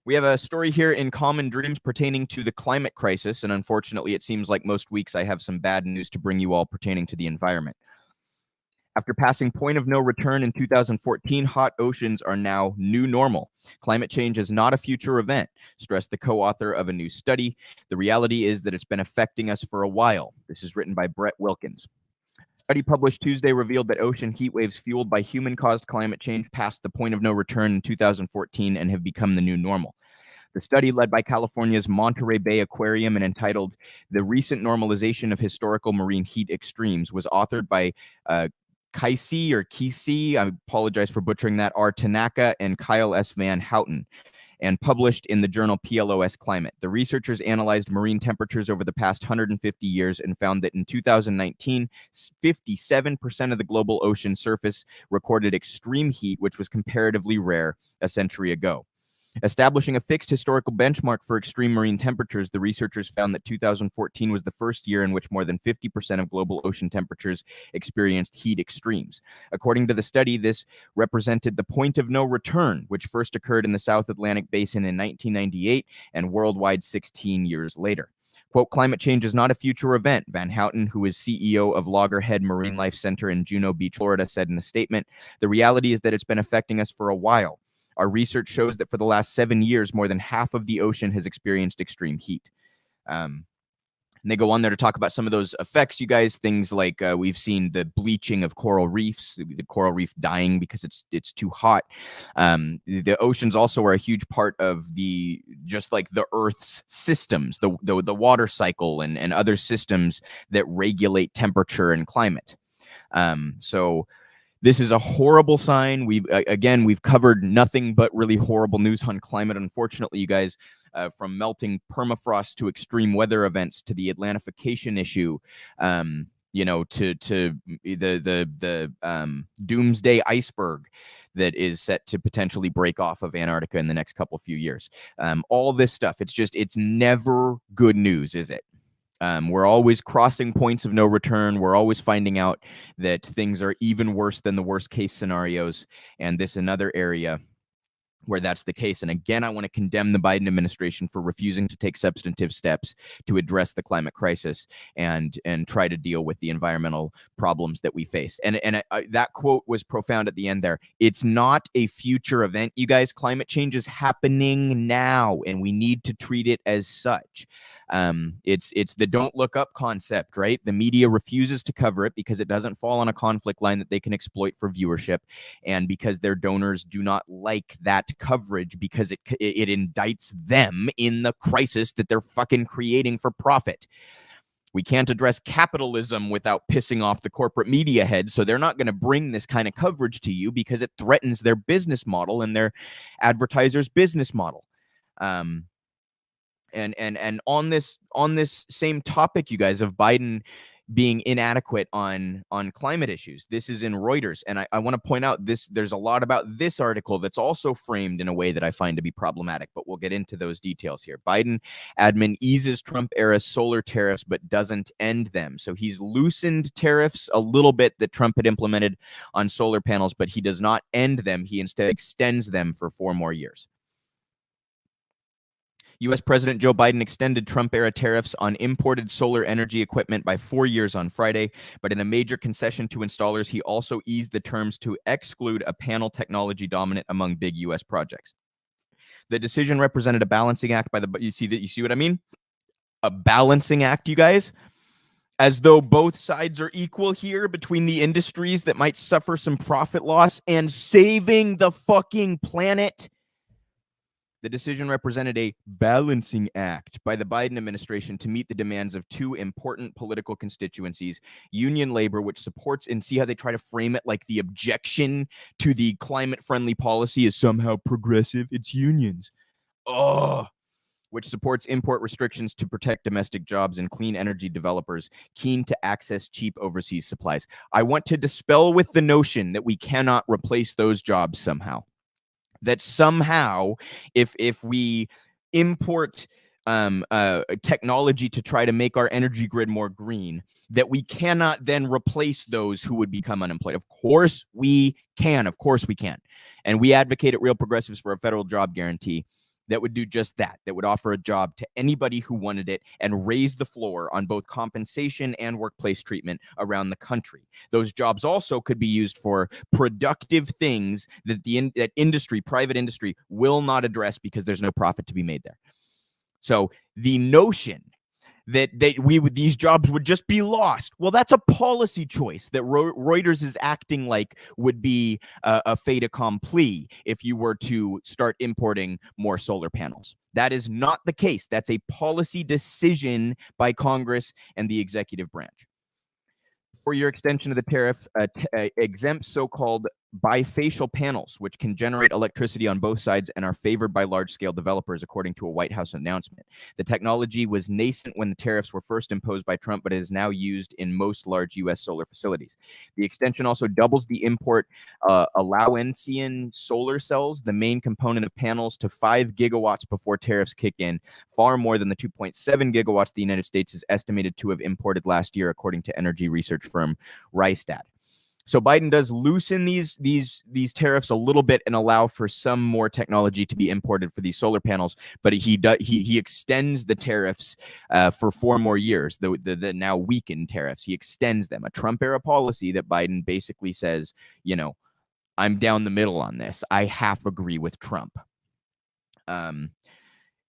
We have a story here in Common Dreams pertaining to the climate crisis, and unfortunately, it seems like most weeks I have some bad news to bring you all pertaining to the environment. After passing point of no return in 2014, hot oceans are now new normal. Climate change is not a future event, stressed the co-author of a new study. The reality is that it's been affecting us for a while. This is written by Brett Wilkins. A study published Tuesday revealed that ocean heat waves fueled by human-caused climate change passed the point of no return in 2014 and have become the new normal. The study, led by California's Monterey Bay Aquarium and entitled The Recent Normalization of Historical Marine Heat Extremes, was authored by Kesey, I apologize for butchering that, R. Tanaka and Kyle S. Van Houten, and published in the journal PLOS Climate. The researchers analyzed marine temperatures over the past 150 years and found that in 2019, 57% of the global ocean surface recorded extreme heat, which was comparatively rare a century ago. Establishing a fixed historical benchmark for extreme marine temperatures, the researchers found that 2014 was the first year in which more than 50% of global ocean temperatures experienced heat extremes. According to the study, this represented the point of no return, which first occurred in the South Atlantic Basin in 1998 and worldwide 16 years later. Quote, climate change is not a future event, Van Houten, who is CEO of Loggerhead Marine Life Center in Juno Beach, Florida, said in a statement. The reality is that it's been affecting us for a while. Our research shows that for the last 7 years, more than half of the ocean has experienced extreme heat. And they go on there to talk about some of those effects, you guys, things like we've seen the bleaching of coral reefs, the coral reef dying because it's too hot. The oceans also are a huge part of just like the Earth's systems, the water cycle and other systems that regulate temperature and climate. So this is a horrible sign. We've covered nothing but really horrible news on climate. Unfortunately, you guys, from melting permafrost to extreme weather events to the Atlantification issue, to the doomsday iceberg that is set to potentially break off of Antarctica in the next few years. All this stuff, it's never good news, is it? We're always crossing points of no return. We're always finding out that things are even worse than the worst case scenarios. And this another area where that's the case. And again, I want to condemn the Biden administration for refusing to take substantive steps to address the climate crisis and try to deal with the environmental problems that we face. And that quote was profound at the end there. It's not a future event, you guys. Climate change is happening now, and we need to treat it as such. It's the don't look up concept, right? The media refuses to cover it because it doesn't fall on a conflict line that they can exploit for viewership, and because their donors do not like that coverage because it indicts them in the crisis that they're fucking creating for profit. We can't address capitalism without pissing off the corporate media heads, so they're not going to bring this kind of coverage to you because it threatens their business model and their advertisers' business model. And on this same topic, you guys, of Biden being inadequate on climate issues, this is in Reuters, and I want to point out there's a lot about this article that's also framed in a way that I find to be problematic, but we'll get into those details here. Biden admin eases Trump-era solar tariffs but doesn't end them. So he's loosened tariffs a little bit that Trump had implemented on solar panels, but he does not end them. He instead extends them for 4 more years. U.S. President Joe Biden extended Trump-era tariffs on imported solar energy equipment by 4 years on Friday, but in a major concession to installers, he also eased the terms to exclude a panel technology dominant among big U.S. projects. The decision represented a balancing act you see what I mean? A balancing act, you guys? As though both sides are equal here between the industries that might suffer some profit loss and saving the fucking planet. The decision represented a balancing act by the Biden administration to meet the demands of 2 important political constituencies: union labor, which supports, and see how they try to frame it like the objection to the climate-friendly policy is somehow progressive. It's unions. Which supports import restrictions to protect domestic jobs and clean energy developers keen to access cheap overseas supplies. I want to dispel with the notion that we cannot replace those jobs somehow. That somehow, if we import technology to try to make our energy grid more green, that we cannot then replace those who would become unemployed. Of course we can. Of course we can. And we advocate at Real Progressives for a federal job guarantee. that would do just that, that would offer a job to anybody who wanted it and raise the floor on both compensation and workplace treatment around the country. Those jobs also could be used for productive things that that industry, private industry, will not address because there's no profit to be made there. So the notion that these jobs would just be lost, well, that's a policy choice that Reuters is acting like would be a fait accompli if you were to start importing more solar panels. That is not the case. That's a policy decision by Congress and the executive branch. For your extension of the tariff, exempt so-called bifacial panels, which can generate electricity on both sides and are favored by large-scale developers, according to a White House announcement. The technology was nascent when the tariffs were first imposed by Trump, but is now used in most large U.S. solar facilities. The extension also doubles the import allowance in solar cells, the main component of panels, to 5 gigawatts before tariffs kick in, far more than the 2.7 gigawatts the United States is estimated to have imported last year, according to energy research firm Rystad. So Biden does loosen these tariffs a little bit and allow for some more technology to be imported for these solar panels, but he extends the tariffs for 4 more years, the now weakened tariffs. He extends them, a Trump era policy that Biden basically says, you know, I'm down the middle on this. I half agree with Trump.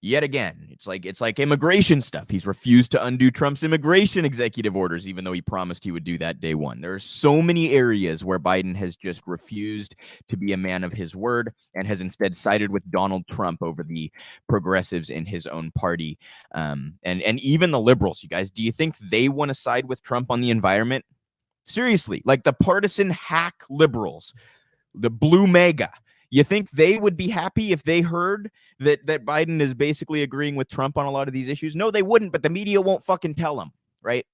Yet again, it's like immigration stuff. He's refused to undo Trump's immigration executive orders, even though he promised he would do that day one. There are so many areas where Biden has just refused to be a man of his word and has instead sided with Donald Trump over the progressives in his own party. And even the liberals, you guys, do you think they want to side with Trump on the environment? Seriously, like the partisan hack liberals, the blue MAGA. You think they would be happy if they heard that Biden is basically agreeing with Trump on a lot of these issues? No, they wouldn't, but the media won't fucking tell them, right?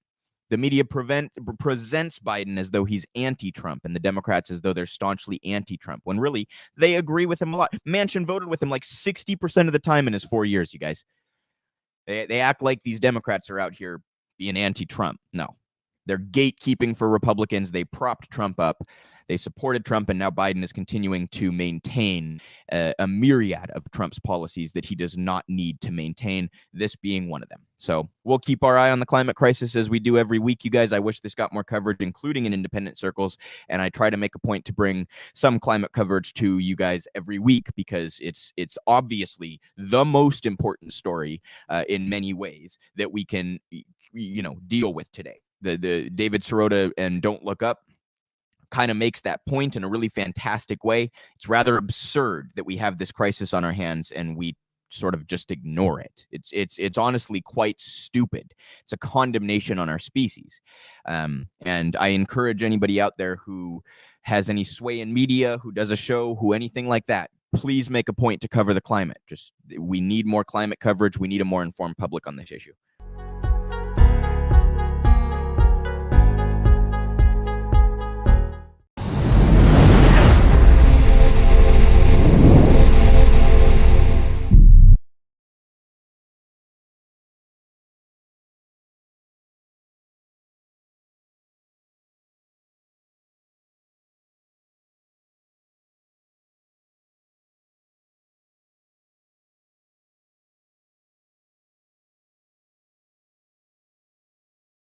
The media presents Biden as though he's anti-Trump and the Democrats as though they're staunchly anti-Trump, when really they agree with him a lot. Manchin voted with him like 60% of the time in his 4 years, you guys. They act like these Democrats are out here being anti-Trump. No, they're gatekeeping for Republicans. They propped Trump up. They supported Trump, and now Biden is continuing to maintain a myriad of Trump's policies that he does not need to maintain, this being one of them. So we'll keep our eye on the climate crisis as we do every week, you guys. I wish this got more coverage, including in independent circles, and I try to make a point to bring some climate coverage to you guys every week because it's obviously the most important story in many ways that we can, deal with today. The David Sirota and Don't Look Up kind of makes that point in a really fantastic way. It's rather absurd that we have this crisis on our hands and we sort of just ignore it. It's honestly quite stupid. It's a condemnation on our species. And I encourage anybody out there who has any sway in media, who does a show, who anything like that, please make a point to cover the climate. We need more climate coverage. We need a more informed public on this issue.